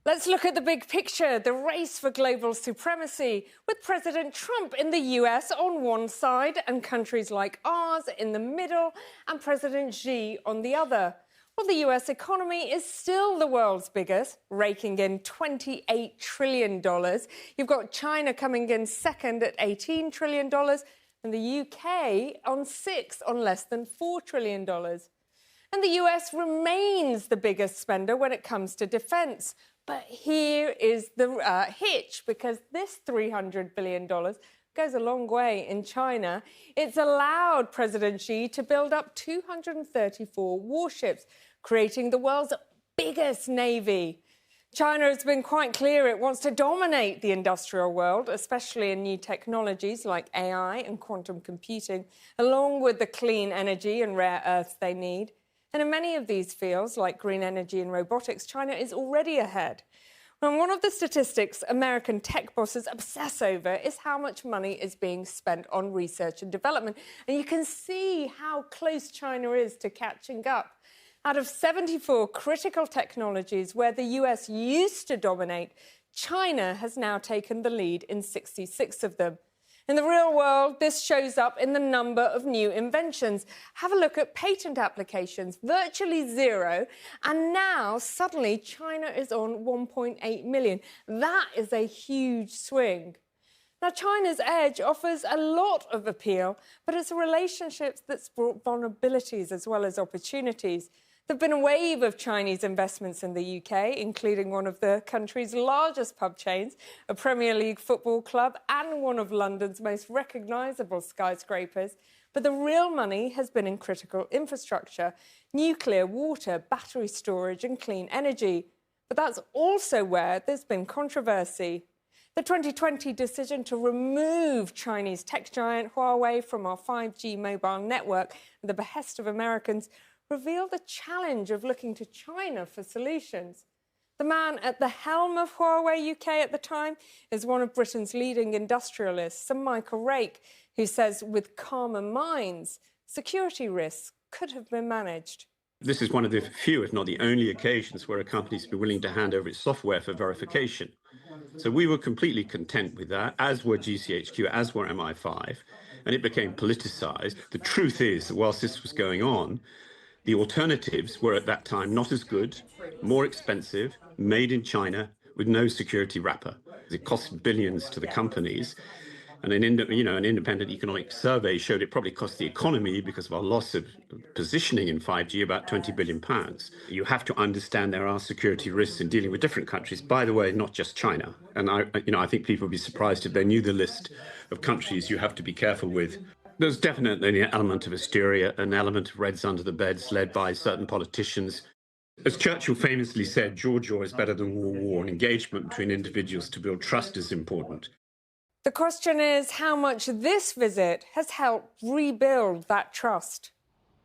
Let's look at the big picture, the race for global supremacy, with President Trump in the US on one side and countries like ours in the middle and President Xi on the other. Well, the US economy is still the world's biggest, raking in $28 trillion. You've got China coming in second at $18 trillion and the UK on sixth on less than $4 trillion. And the US remains the biggest spender when it comes to defence. But here is the hitch, because this $300 billion goes a long way in China. It's allowed President Xi to build up 234 warships, creating the world's biggest navy. China has been quite clear it wants to dominate the industrial world, especially in new technologies like AI and quantum computing, along with the clean energy and rare earths they need. And in many of these fields, like green energy and robotics, China is already ahead. And one of the statistics American tech bosses obsess over is how much money is being spent on research and development. And you can see how close China is to catching up. Out of 74 critical technologies where the US used to dominate, China has now taken the lead in 66 of them. In the real world, this shows up in the number of new inventions. Have a look at patent applications, virtually zero, and now suddenly China is on 1.8 million. That is a huge swing. Now, China's edge offers a lot of appeal, but it's relationships that's brought vulnerabilities as well as opportunities. There have been a wave of Chinese investments in the UK, including one of the country's largest pub chains, a Premier League football club, and one of London's most recognisable skyscrapers. But the real money has been in critical infrastructure, nuclear, water, battery storage and clean energy. But that's also where there's been controversy. The 2020 decision to remove Chinese tech giant Huawei from our 5G mobile network at the behest of Americans revealed the challenge of looking to China for solutions. The man at the helm of Huawei UK at the time is one of Britain's leading industrialists, Sir Michael Rake, who says with calmer minds, security risks could have been managed. This is one of the few, if not the only, occasions where a company's been willing to hand over its software for verification. So we were completely content with that, as were GCHQ, as were MI5, and it became politicized. The truth is that whilst this was going on, the alternatives were at that time not as good, more expensive, made in China with no security wrapper. It cost billions to the companies. And an independent economic survey showed it probably cost the economy, because of our loss of positioning in 5G, about £20 billion. You have to understand there are security risks in dealing with different countries. By the way, not just China. And I think people would be surprised if they knew the list of countries you have to be careful with. There's definitely an element of hysteria, an element of reds under the beds led by certain politicians. As Churchill famously said, jaw is better than war, and engagement between individuals to build trust is important. The question is how much this visit has helped rebuild that trust.